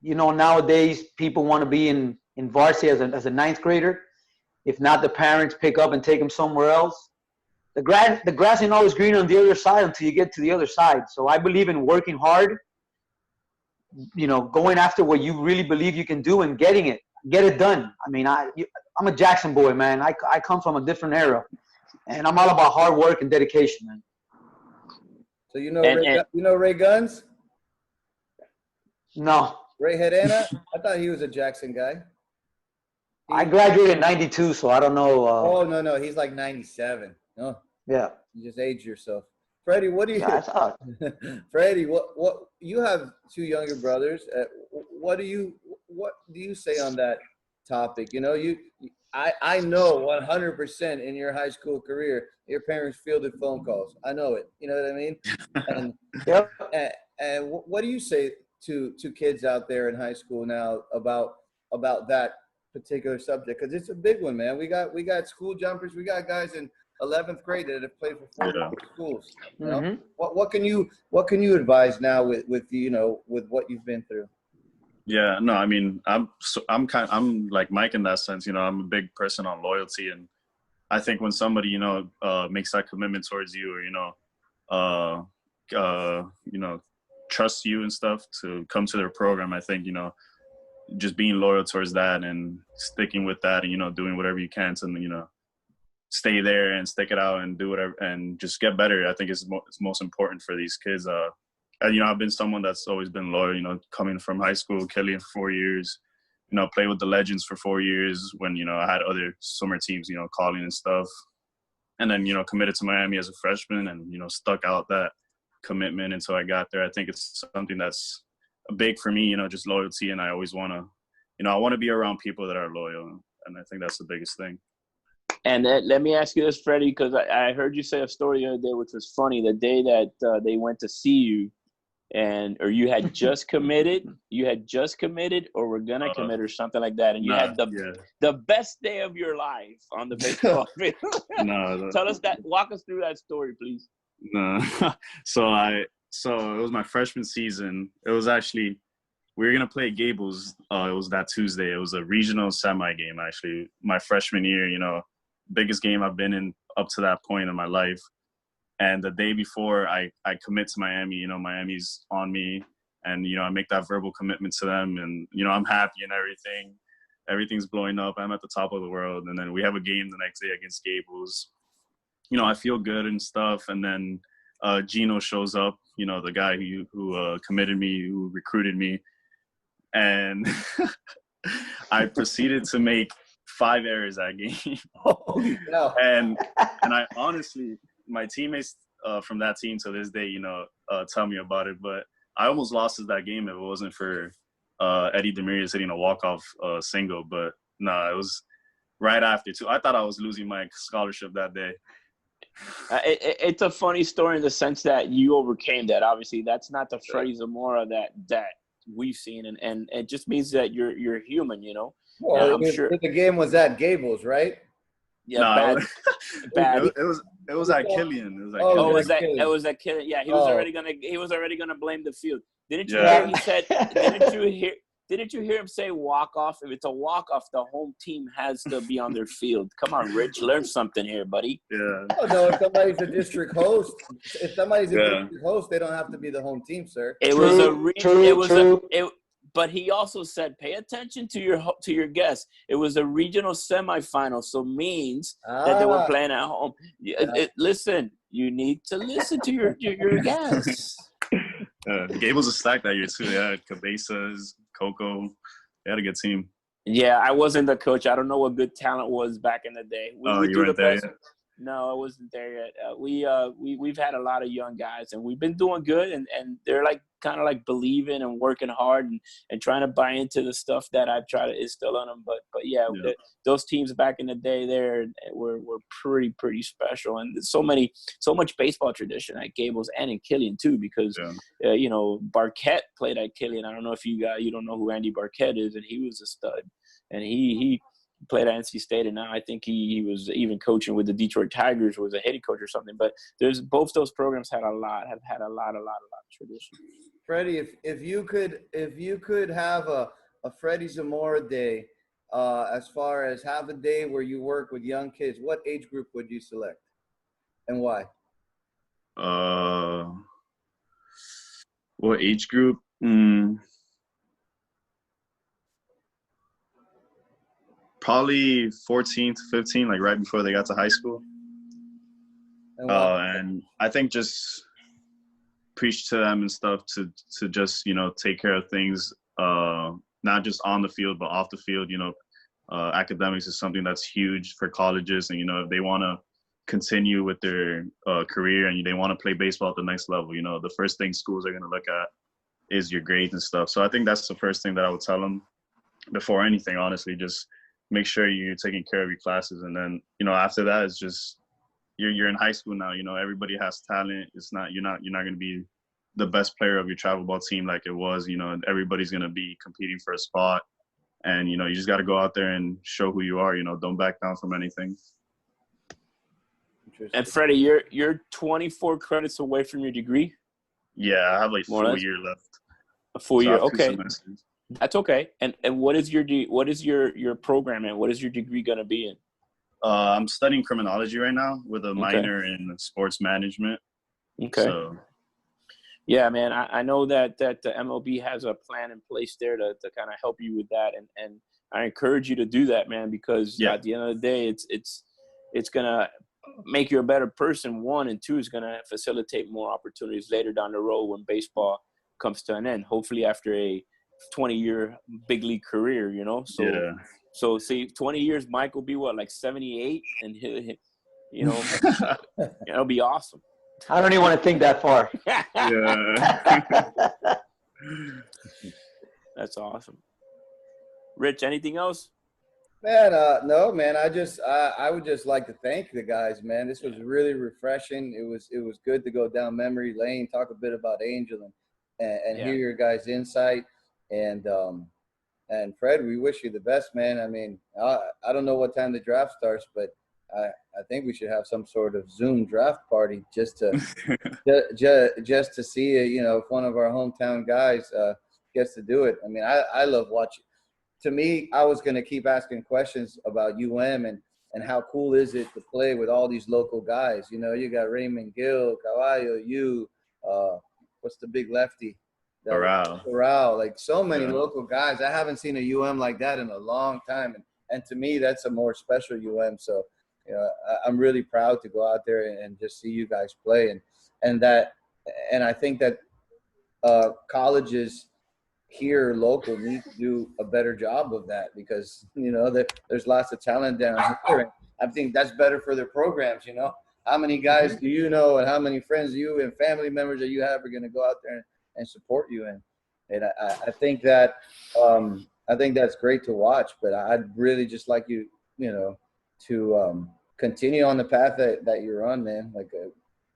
Nowadays people want to be in varsity as a ninth grader. If not, the parents pick up and take them somewhere else. The grass ain't always green on the other side until you get to the other side. So I believe in working hard, going after what you really believe you can do and get it done. I mean, I'm a Jackson boy, man. I come from a different era, and I'm all about hard work and dedication, man. So you know Ray Guns? No. Ray Hedena? I thought he was a Jackson guy. I graduated in 92, so I don't know. Oh, no. He's like 97. Oh. Yeah. You just aged yourself. Freddie, what do you Freddie, what you have two younger brothers. What do you say on that topic? I know 100% in your high school career, your parents fielded phone calls. I know it. You know what I mean? And, yep. And what do you say to kids out there in high school now about that particular subject? Because it's a big one, man. We got school jumpers. We got guys in 11th grade that have played for 4 schools. Mm-hmm. What can you advise now with what you've been through? Yeah, no, I mean, I'm like Mike in that sense. I'm a big person on loyalty, and I think when somebody makes that commitment towards you, or trusts you and stuff to come to their program, I think just being loyal towards that and sticking with that, and doing whatever you can to stay there and stick it out and do whatever and just get better. I think it's most important for these kids. I've been someone that's always been loyal, coming from high school, Killian for 4 years, played with the legends for 4 years when, I had other summer teams, calling and stuff. And then, committed to Miami as a freshman and, stuck out that commitment until I got there. I think it's something that's big for me, just loyalty. And I always want to, I want to be around people that are loyal. And I think that's the biggest thing. And let me ask you this, Freddie, because I heard you say a story the other day, which was funny. The day that they went to see you, or you had just committed, or were gonna commit, or something like that, and you had the best day of your life on the baseball field. Walk us through that story, please. No, so it was my freshman season. It was actually we were gonna play Gables. It was that Tuesday. It was a regional semi game, actually. My freshman year, you know, biggest game I've been in up to that point in my life. And the day before, I commit to Miami. You know, Miami's on me, and you know, I make that verbal commitment to them, and you know, I'm happy and everything. Everything's blowing up. I'm at the top of the world, and then we have a game the next day against Gables. You know, I feel good and stuff, and then Gino shows up. You know, the guy who committed me, who recruited me, and I proceeded to make 5 errors that game. Holy cow. and I honestly, my teammates from that team to this day, you know, tell me about it. But I almost lost that game if it wasn't for Eddie Demirius hitting a walk-off single. But no, it was right after, too. I thought I was losing my scholarship that day. It's a funny story in the sense that you overcame that. Obviously, that's not the Freddy Zamora that we've seen, and it just means that you're human, you know. Well, I'm sure the game was at Gables, right? Yeah, no, bad. It was at Killian. It was at Killian. It was at Killian. Yeah, he was already gonna blame the field. Didn't you hear he said? Didn't you hear him say walk off? If it's a walk off, the home team has to be on their field. Come on, Rich, learn something here, buddy. Yeah. Oh, no, if somebody's a district host, they don't have to be the home team, sir. But he also said, pay attention to your guests. It was a regional semifinal, so means that they were playing at home. Listen, you need to listen to your guests. Gables was stacked that year too. Yeah, Cabezas, Coco, they had a good team. Yeah, I wasn't the coach. I don't know what good talent was back in the day. You weren't there yet? No, I wasn't there yet. We've had a lot of young guys, and we've been doing good, and they're like kind of like believing and working hard and trying to buy into the stuff that I've tried to instill on them. But yeah. Those teams back in the day there were pretty special, and so much baseball tradition at Gables and in Killian too, because you know, Barquette played at Killian. I don't know if you don't know who Andy Barquette is, and he was a stud, and he played at NC State, and now I think he was even coaching with the Detroit Tigers, was a hitting coach or something. But both those programs have had a lot of tradition. Freddie, if you could have a Freddy Zamora day, as far as have a day where you work with young kids, what age group would you select, and why? What age group? Probably 14 to 15, like right before they got to high school. And I think just preach to them and stuff to just, you know, take care of things, not just on the field, but off the field. You know, academics is something that's huge for colleges. And, you know, if they want to continue with their career and they want to play baseball at the next level, you know, the first thing schools are going to look at is your grades and stuff. So I think that's the first thing that I would tell them before anything, honestly. Just make sure you're taking care of your classes. And then, you know, after that, it's just you're in high school now. You know, everybody has talent. It's not you're not going to be the best player of your travel ball team like it was. You know, and everybody's going to be competing for a spot. And, you know, you just got to go out there and show who you are. You know, don't back down from anything. And Freddie, you're 24 credits away from your degree? Yeah, I have like full year left. A full year, okay. That's okay. And what is your program and what is your degree going to be in? I'm studying criminology right now with a minor in sports management. Okay. So. Yeah, man, I know that the MLB has a plan in place there to kind of help you with that, and I encourage you to do that, man, because at the end of the day, it's gonna make you a better person. One, and two, is gonna facilitate more opportunities later down the road when baseball comes to an end. Hopefully, after a 20-year big league career, you know. So see, 20 years, Mike will be what, like 78, and you know, it'll be awesome. I don't even want to think that far. That's awesome. Rich, anything else? Man, no, man. I would just like to thank the guys, man. This was really refreshing. It was good to go down memory lane, talk a bit about Angel and hear your guys' insight. And Fred, we wish you the best, man. I mean, I don't know what time the draft starts, but I think we should have some sort of Zoom draft party just to see, you know, if one of our hometown guys gets to do it. I mean, I love watching. To me, I was going to keep asking questions about and how cool is it to play with all these local guys. You know, you got Raymond Gill, Caballo, what's the big lefty? Corral. Like so many local guys. I haven't seen a UM like that in a long time. And to me, that's a more special UM. So, you know, I'm really proud to go out there and just see you guys play. And I think that colleges here local need to do a better job of that, because, you know, there's lots of talent down here. I think that's better for their programs. You know, how many guys do you know, and how many friends you and family members that you have are going to go out there and support you? And I think that I think that's great to watch. But I'd really just like you know, to continue on the path that you're on, man. Like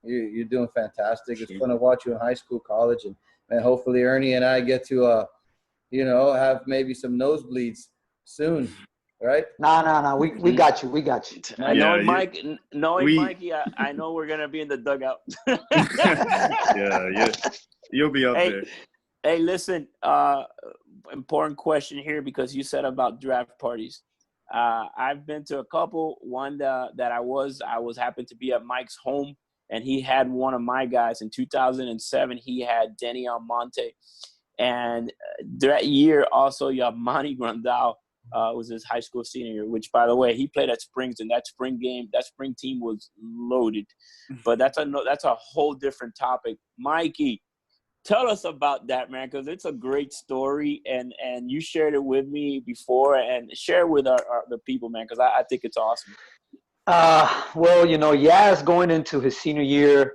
you're doing fantastic. It's fun to watch you in high school, college, and hopefully Ernie and I get to you know, have maybe some nosebleeds soon. Right? No. We got you. We got you. Knowing Mikey, I know we're gonna be in the dugout. yeah, you'll be up there. Hey, listen. Important question here, because you said about draft parties. I've been to a couple. One that I was happened to be at Mike's home, and he had one of my guys in 2007. He had Denny Almonte, and that year also Yamani Grandal was his high school senior year, which, by the way, he played at Springs, and that spring team was loaded. But that's a whole different topic. Mikey, tell us about that, man, because it's a great story, and you shared it with me before, and share it with the people, man, because I think it's awesome. Well, you know, Yaz going into his senior year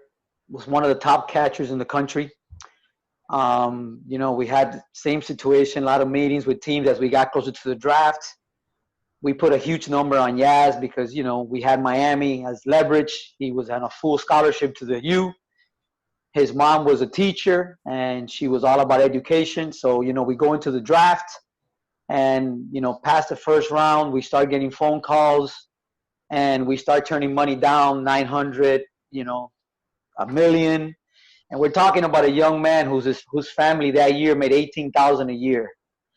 was one of the top catchers in the country. You know, we had the same situation, a lot of meetings with teams as we got closer to the draft. We put a huge number on Yaz because, you know, we had Miami as leverage. He was on a full scholarship to the U. His mom was a teacher, and she was all about education. So, you know, we go into the draft, and, you know, past the first round, we start getting phone calls, and we start turning money down, 900, you know, $1 million. And we're talking about a young man whose family that year made $18,000 a year.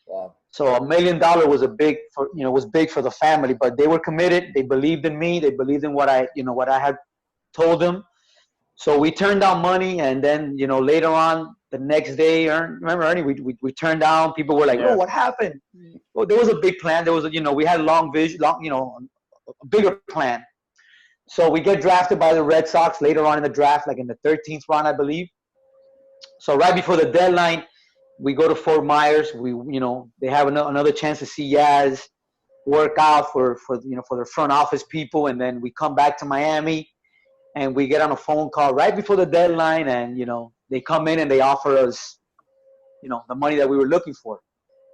Wow. So $1 million was big for the family, but they were committed. They believed in me. They believed in what I had told them. So we turned down money, and then, you know, later on the next day, remember, Ernie, we turned down. People were like, "Oh, what happened?" Well, there was a big plan. There was we had a bigger plan. So we get drafted by the Red Sox later on in the draft, like in the 13th round, I believe. So right before the deadline, we go to Fort Myers. They have another chance to see Yaz work out for their front office people, and then we come back to Miami, and we get on a phone call right before the deadline, and they come in and they offer us, the money that we were looking for.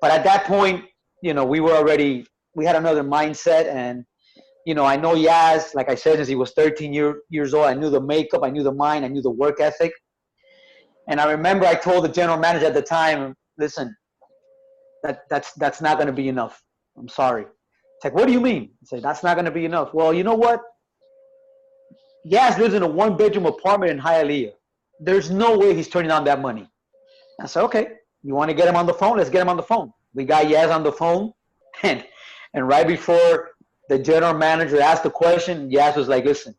But at that point, we had another mindset, and I know Yaz, like I said, since he was 13 years old. I knew the makeup, I knew the mind, I knew the work ethic. And I remember I told the general manager at the time, listen, that's not going to be enough. I'm sorry. It's like, what do you mean? I said, that's not going to be enough. Well, you know what? Yaz lives in a one-bedroom apartment in Hialeah. There's no way he's turning down that money. I said, okay, you want to get him on the phone? Let's get him on the phone. We got Yaz on the phone, and right before the general manager asked the question, Yaz was like, listen,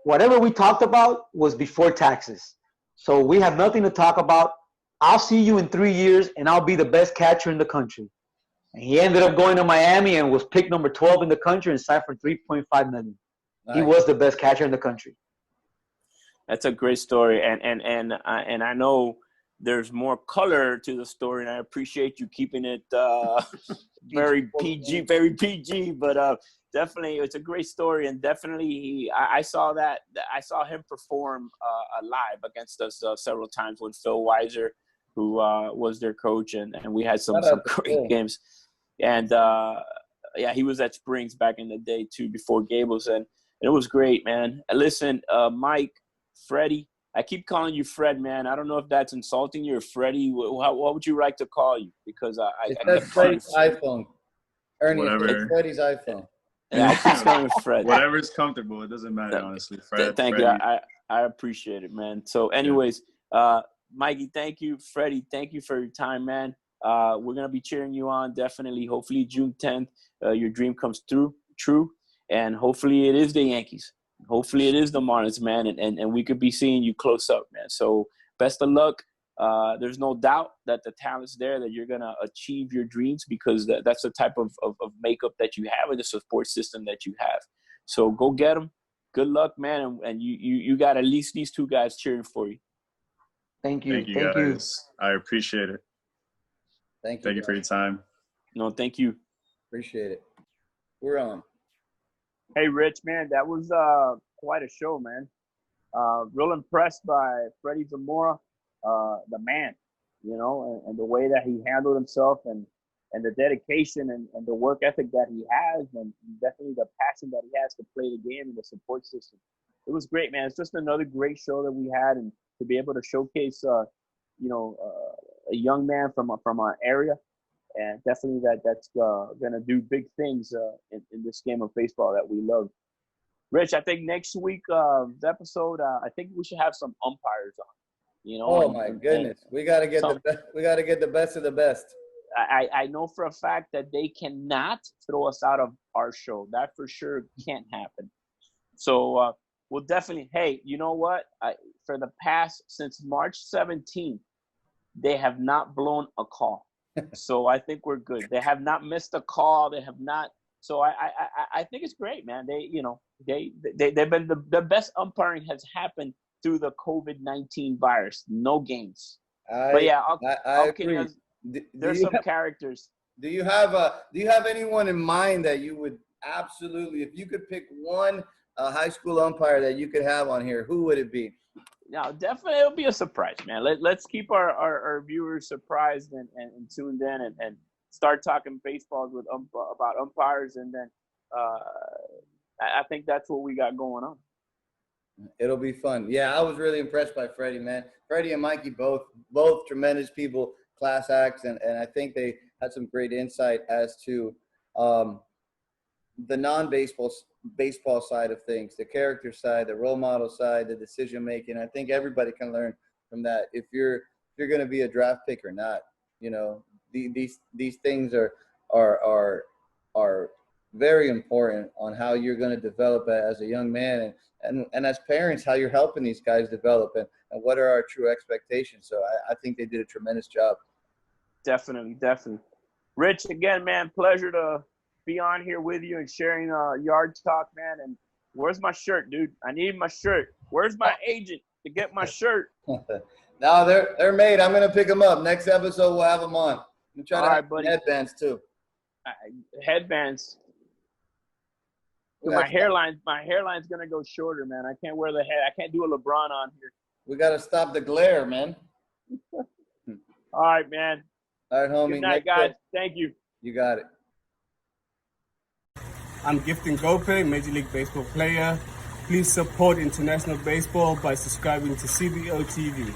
whatever we talked about was before taxes. So we have nothing to talk about. I'll see you in 3 years, and I'll be the best catcher in the country. And he ended up going to Miami and was picked number 12 in the country and signed for $3.5 million. Nice. He was the best catcher in the country. That's a great story, and I know there's more color to the story, and I appreciate you keeping it very PG. But definitely, it's a great story, and definitely, I saw him perform live against us several times with Phil Weiser, who was their coach, and we had some great games. And he was at Springs back in the day too, before Gables, and it was great, man. Listen, Mike, Freddie, I keep calling you Fred, man. I don't know if that's insulting you or Freddie. What would you like to call you? Because that's Freddie's iPhone. Ernie, whatever. Freddie's iPhone. Yeah, I keep calling Fred. Whatever's comfortable. It doesn't matter, honestly. Fred, thank Freddie. you. I appreciate it, man. So anyways, Mikey, thank you. Freddie, thank you for your time, man. We're going to be cheering you on, definitely. Hopefully June 10th, your dream comes true. And hopefully it is the Yankees. Hopefully it is the Marlins, man. And we could be seeing you close up, man. So best of luck. There's no doubt that the talent's there, that you're going to achieve your dreams, because that's the type of makeup that you have and the support system that you have. So go get them. Good luck, man. And you got at least these two guys cheering for you. Thank you. Thank you, guys. I appreciate it. Thank you for your time. No, thank you. Appreciate it. We're on. Hey, Rich, man, that was quite a show, man. Real impressed by Freddy Zamora, the man, and the way that he handled himself and the dedication and the work ethic that he has, and definitely the passion that he has to play the game and the support system. It was great, man. It's just another great show that we had, and to be able to showcase, a young man from our area, and definitely that's going to do big things in this game of baseball that we love. Rich, I think next week, the episode, I think we should have some umpires on. Oh my goodness, we got to get the best of the best. I know for a fact that they cannot throw us out of our show. That for sure can't happen. So we'll definitely. Hey, you know what? For the past since March 17th, they have not blown a call. So I think we're good. They have not missed a call. They have not. So I think it's great, man. They've been the best umpiring has happened through the COVID-19 virus. No games. But yeah, I agree. There's some characters. Do you have anyone in mind that you would absolutely, if you could pick one high school umpire that you could have on here, who would it be? No, definitely it'll be a surprise, man. Let's keep our viewers surprised and tuned in and start talking baseballs with about umpires, and then I think that's what we got going on. It'll be fun. Yeah, I was really impressed by Freddie, man. Freddie and Mikey both tremendous people, class acts, and I think they had some great insight as to the non-baseball side of things, the character side, the role model side, the decision making. I think everybody can learn from that. If you're going to be a draft pick or not, these things are very important on how you're going to develop as a young man, and as parents, how you're helping these guys develop, and what are our true expectations. So I think they did a tremendous job. Definitely. Rich, again, man, pleasure to be on here with you and sharing Yard Talk, man. And where's my shirt, dude? I need my shirt. Where's my agent to get my shirt? No, they're made. I'm gonna pick them up. Next episode, we'll have them on. I'm trying to have headbands too. Headbands. My hairline's gonna go shorter, man. I can't wear the head. I can't do a LeBron on here. We gotta stop the glare, man. All right, man. All right, homie. Good night, guys. Thank you. You got it. I'm Gifton Gope, Major League Baseball player. Please support international baseball by subscribing to CBO TV.